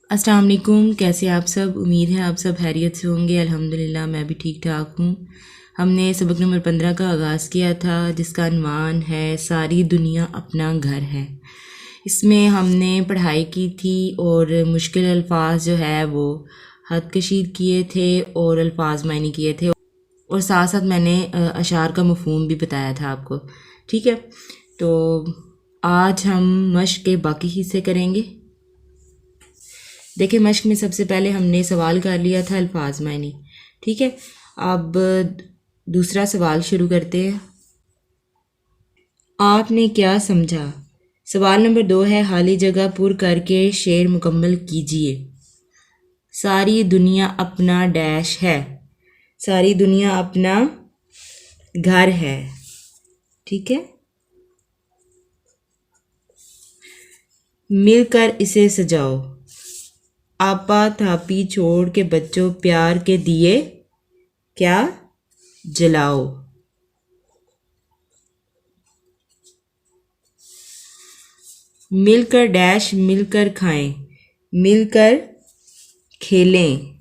अस्सलाम वालेकुम। कैसे आप सब? उम्मीद है आप सब खैरियत से होंगे। अल्हम्दुलिल्लाह मैं भी ठीक ठाक हूँ। हमने सबक नंबर 15 का आगाज़ किया था, जिसका अन्वान है सारी दुनिया अपना घर है। इसमें हमने पढ़ाई की थी और मुश्किल अल्फाज जो है वो हद कशीद किए थे और अल्फाज मायने किए थे, और साथ साथ मैंने अशार का मफ़हूम भी बताया था आपको। ठीक है, तो आज हम मश्क के बाकी हिस्से करेंगे। देखिए, मश्क में सबसे पहले हमने सवाल कर लिया था अल्फाज मायने। ठीक है, अब दूसरा सवाल शुरू करते हैं। आपने क्या समझा? सवाल नंबर 2 है, खाली जगह पुर करके शेर मुकम्मल कीजिए। सारी दुनिया अपना डैश है। सारी दुनिया अपना घर है। ठीक है, मिलकर इसे सजाओ। आपा थापी छोड़ के बच्चों प्यार के दिए क्या जलाओ। मिलकर डैश, मिलकर खाएं, मिलकर खेलें।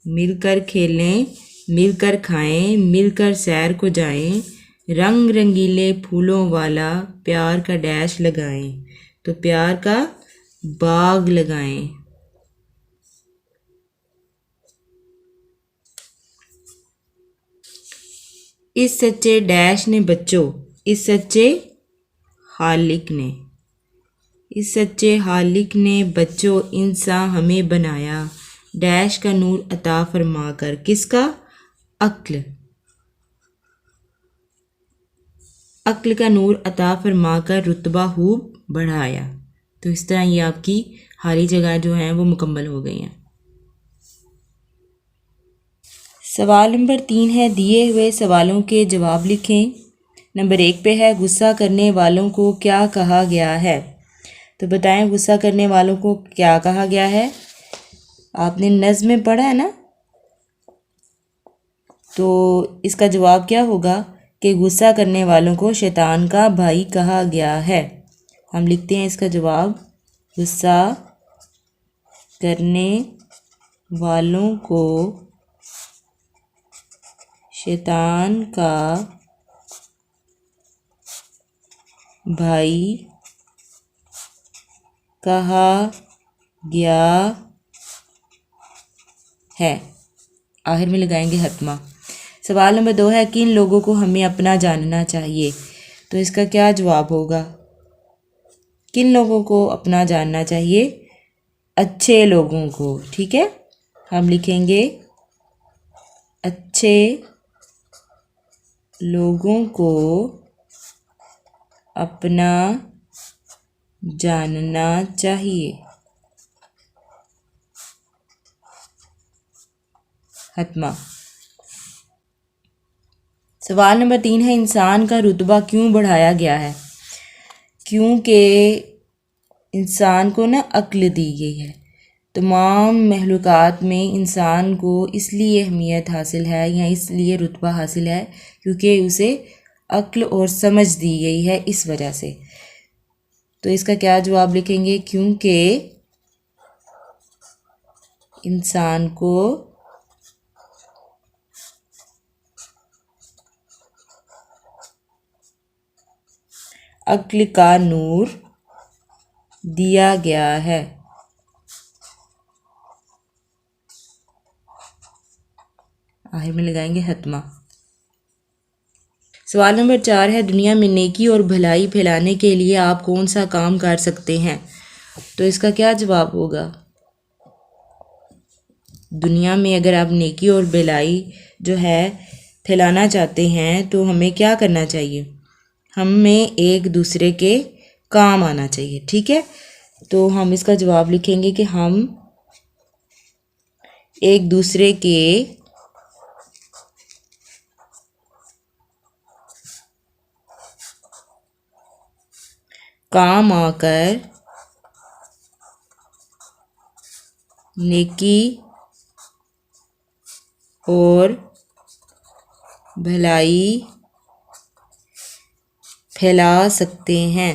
मिलकर खेलें, मिलकर खाएं, मिलकर सैर को जाएं। रंग रंगीले फूलों वाला प्यार का डैश लगाएं, तो प्यार का बाग लगाएं। इस सच्चे डैश ने बच्चों, इस सच्चे खालिक ने, इस सच्चे खालिक ने बच्चों इंसान हमें बनाया। डैश का नूर अता फरमा कर, किसका? अक्ल। अक्ल का नूर अता फरमा कर रुतबा खूब बढ़ाया। तो इस तरह ये आपकी खाली जगह जो हैं वो मुकम्मल हो गई हैं। सवाल नंबर 3 है, दिए हुए सवालों के जवाब लिखें। नंबर 1 पे है, गुस्सा करने वालों को क्या कहा गया है? तो बताएं गुस्सा करने वालों को क्या कहा गया है। आपने नज़्म में पढ़ा है ना, तो इसका जवाब क्या होगा कि गुस्सा करने वालों को शैतान का भाई कहा गया है। हम लिखते हैं इसका जवाब, गुस्सा करने वालों को शैतान का भाई कहा गया है। आखिर में लगाएंगे हतमा। सवाल नंबर 2 है, किन लोगों को हमें अपना जानना चाहिए? तो इसका क्या जवाब होगा? किन लोगों को अपना जानना चाहिए? अच्छे लोगों को। ठीक है, हम लिखेंगे अच्छे लोगों को अपना जानना चाहिए। हतमा। सवाल नंबर 3 है, इंसान का रुतबा क्यों बढ़ाया गया है? क्योंकि इंसान को ना अक्ल दी गई है। तमाम महलूकात में इंसान को इसलिए अहमियत हासिल है या इसलिए रुतबा हासिल है क्योंकि उसे अक्ल और समझ दी गई है, इस वजह से। तो इसका क्या जवाब लिखेंगे? क्योंकि इंसान को अक्ल का नूर दिया गया है। आखिर में लगाएंगे हतमा। सवाल नंबर 4 है, दुनिया में नेकी और भलाई फैलाने के लिए आप कौन सा काम कर सकते हैं? तो इसका क्या जवाब होगा? दुनिया में अगर आप नेकी और भलाई जो है फैलाना चाहते हैं तो हमें क्या करना चाहिए? हमें एक दूसरे के काम आना चाहिए। ठीक है, तो हम इसका जवाब लिखेंगे कि हम एक दूसरे के काम आकर नेकी और भलाई फैला सकते हैं।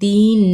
3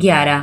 11،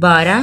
12۔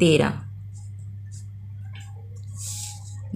13۔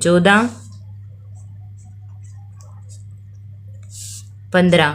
14، 15۔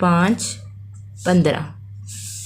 5، 15،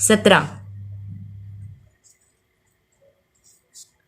17،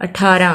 18،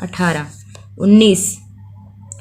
18۔ 19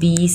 20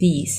20۔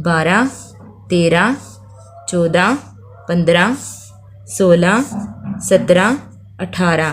12، 13، 14، 15، 16، 17، 18،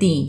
3،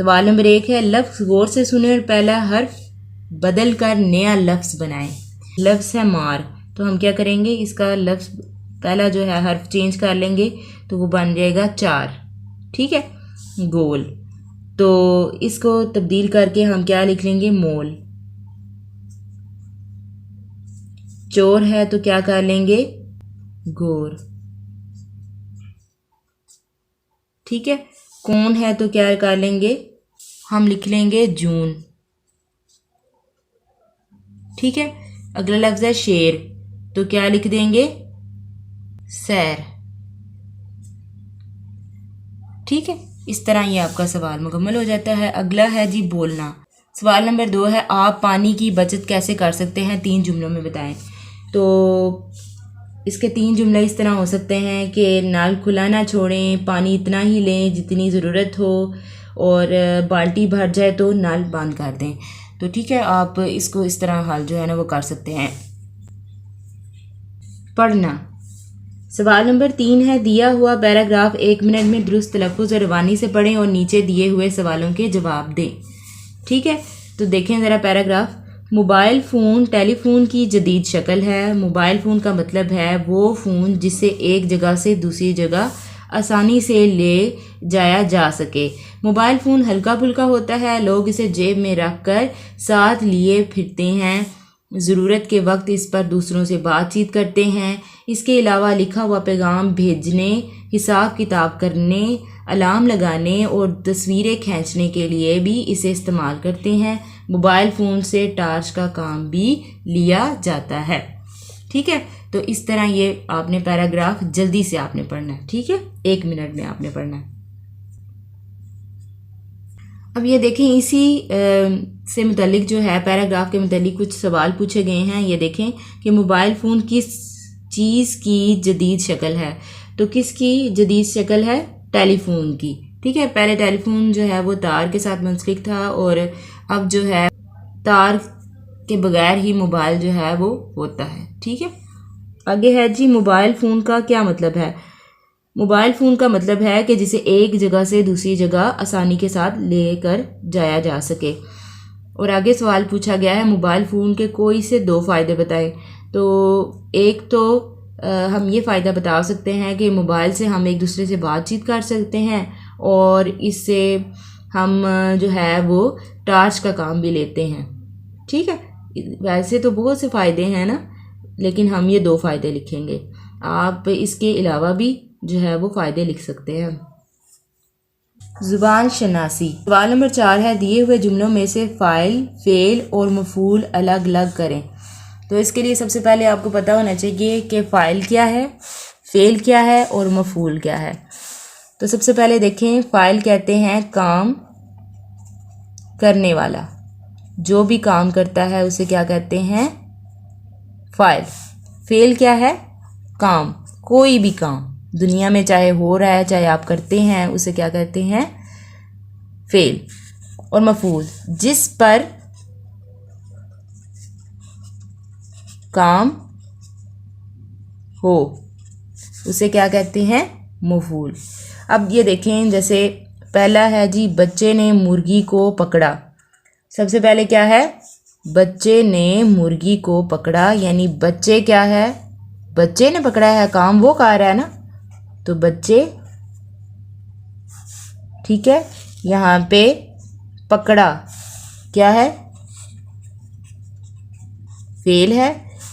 सवाल नंबर 1 है, लफ्ज़ गौर से सुने और पहला हर्फ बदल कर नया लफ्ज़ बनाएं। लफ्ज़ है मार, तो हम क्या करेंगे, इसका लफ्ज़ पहला जो है हर्फ चेंज कर लेंगे तो वो बन जाएगा 4, ठीक है। गोल, तो इसको तब्दील करके हम क्या लिख लेंगे, मोल। चोर है तो क्या कर लेंगे, गोर, ठीक है। कौन है तो क्या कर लेंगे, हम लिख लेंगे जून, ठीक है। अगला लफ्ज़ है शेर, तो क्या लिख देंगे, सैर, ठीक है। इस तरह ये आपका सवाल मुकम्मल हो जाता है। अगला है जी बोलना। सवाल नंबर 2 है, आप पानी की बचत कैसे कर सकते हैं, 3 जुमलों में बताएं। तो इसके 3 जुमले इस तरह हो सकते हैं कि नल खुला ना छोड़ें, पानी इतना ही लें जितनी ज़रूरत हो, और बाल्टी भर जाए तो नल बंद कर दें। तो ठीक है, आप इसको इस तरह हाल जो है ना वो कर सकते हैं। पढ़ना। सवाल नंबर 3 है, दिया हुआ पैराग्राफ 1 मिनट में दुरुस्त तलफ़्फ़ुज़ और रवानी से पढ़ें और नीचे दिए हुए सवालों के जवाब दें, ठीक है। तो देखें ज़रा पैराग्राफ। मोबाइल फ़ोन टेलीफोन की जदीद शक्ल है। मोबाइल फ़ोन का मतलब है वो फ़ोन जिसे एक जगह से दूसरी जगह आसानी से ले जाया जा सके। मोबाइल फ़ोन हल्का फुल्का होता है, लोग इसे जेब में रख कर साथ लिए फिरते हैं, ज़रूरत के वक्त इस पर दूसरों से बातचीत करते हैं। इसके अलावा लिखा हुआ पैगाम भेजने, हिसाब किताब करने, अलार्म लगाने और तस्वीरें खींचने के लिए भी इसे इस्तेमाल करते हैं। मोबाइल फ़ोन से टार्च का काम भी लिया जाता है, ठीक है। तो इस तरह ये आपने पैराग्राफ जल्दी से आपने पढ़ना है, ठीक है, 1 मिनट में आपने पढ़ना है। अब ये देखें, इसी से मुतल्लिक जो है पैराग्राफ के मुतल्लिक कुछ सवाल पूछे गए हैं। ये देखें कि मोबाइल फ़ोन किस चीज़ की जदीद शक्ल है। तो किसकी जदीद शक्ल है, टेलीफोन की, ठीक है। पहले टेलीफोन जो है वो तार के साथ मुंसलिक था और अब जो है तार के बगैर ही मोबाइल जो है वो होता है, ठीक है। आगे है जी, मोबाइल फ़ोन का क्या मतलब है। मोबाइल फ़ोन का मतलब है कि जिसे एक जगह से दूसरी जगह आसानी के साथ लेकर जाया जा सके। और आगे सवाल पूछा गया है, मोबाइल फ़ोन के कोई से 2 फ़ायदे बताएं। तो एक तो हम ये फ़ायदा बता सकते हैं कि मोबाइल से हम एक दूसरे से बातचीत कर सकते हैं और इससे हम जो है वो टार्च का काम भी लेते हैं, ठीक है। वैसे तो बहुत से फ़ायदे हैं ना, लेकिन हम ये 2 फ़ायदे लिखेंगे। आप इसके अलावा भी जो है वो फ़ायदे लिख सकते हैं। ज़ुबान शनासी। सवाल नंबर 4 है, दिए हुए जुमलों में से फ़ाइल, फ़ेल और मफ़ूल अलग अलग करें। तो इसके लिए सबसे पहले आपको पता होना चाहिए कि फ़ाइल क्या है, फ़ेल क्या है और मफ़ूल क्या है। तो सबसे पहले देखें, फ़ाइल कहते हैं काम करने वाला, जो भी काम करता है उसे क्या कहते हैं, फ़ाइल। फ़ेल क्या है, काम, कोई भी काम दुनिया में चाहे हो रहा है चाहे आप करते हैं उसे क्या कहते हैं, फ़ेल। और मफ़ूल, जिस पर काम हो उसे क्या कहते हैं, मफ़ूल। अब ये देखें, जैसे पहला है जी, बच्चे ने मुर्गी को पकड़ा। सबसे पहले क्या है, बच्चे ने मुर्गी को पकड़ा, यानी बच्चे क्या है, बच्चे ने पकड़ा है, काम वो कर रहा है ना, तो बच्चे, ठीक है। यहाँ पे पकड़ा क्या है, फ़ेल है,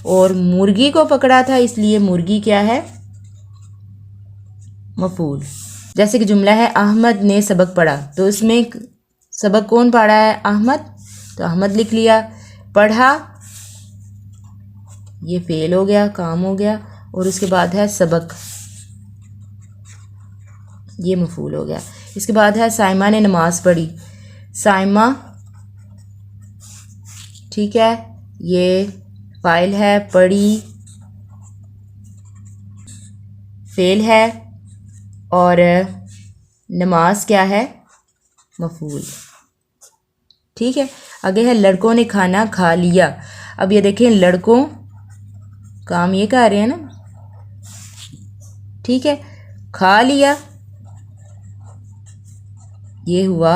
और मुर्गी को पकड़ा था इसलिए मुर्गी क्या है, मफ़ूल। जैसे कि जुमला है, अहमद ने सबक पढ़ा। तो इसमें सबक कौन पढ़ा है, अहमद, तो अहमद लिख लिया। पढ़ा ये फ़ेल हो गया, काम हो गया, और उसके बाद है सबक, ये मफ़ूल हो गया। इसके बाद है, साइमा ने नमाज़ पढ़ी। साइमा, ठीक है, ये फ़ाइल है, पढ़ी फ़ेल है, और नमाज क्या है, मफ़ूल, ठीक है। आगे है, लड़कों ने खाना खा लिया। अब ये देखें, लड़कों काम ये कर रहे हैं ना, ठीक है। खा लिया ये हुआ